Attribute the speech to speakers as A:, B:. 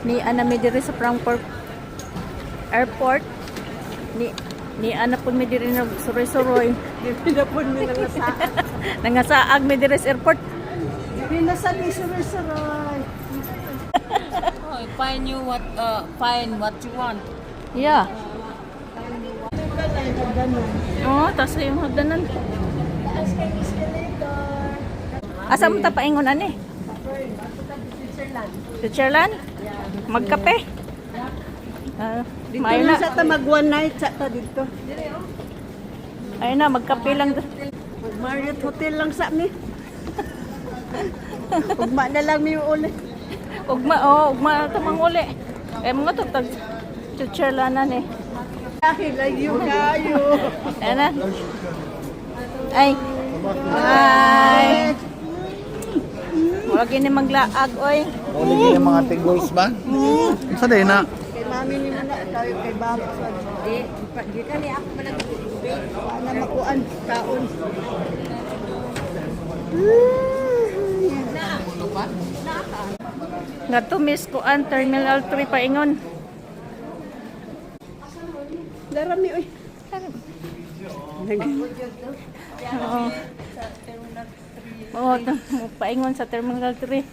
A: Ni ana mi diri sa Frankfurt Airport. Ni ana pud mi diri na suroy-suroy.
B: Dili na po mi nangasaag.
A: Nangasaag mi diri sa airport.
B: Dili na sa isuroy-suroy.
C: Oh, find what you want.
A: Yeah.
B: Ganun.
A: Oh, tas yung hagdanan.
B: Taas kay escalator.
A: Asa mo ta paingon ani?
B: Switzerland.
A: Switzerland? Magkape?
B: Dito
A: Mayo
B: na
A: na.
B: sa ta mag one night sa ta dito.
A: Ayun na, magkape lang.
B: Mag Marriott Hotel lang sa mi. Ugma na lang mi uli.
A: Ugma tamang uli. Eh, mga to, tag Switzerland na ni.
B: Dahil layo kayo.
A: Ayan na. Ay. Ay. Wala gini maglaag, oy.
D: Uli yung mga tigoys ba? Sa day na.
B: Kay mami ni mo na tayo kay baba. Di ka ni ako man na makuan kaon.
A: Nga to miss ko an Terminal 3 paingon.
B: Darami oy.
A: Oo. Oo, paingon sa Terminal 3.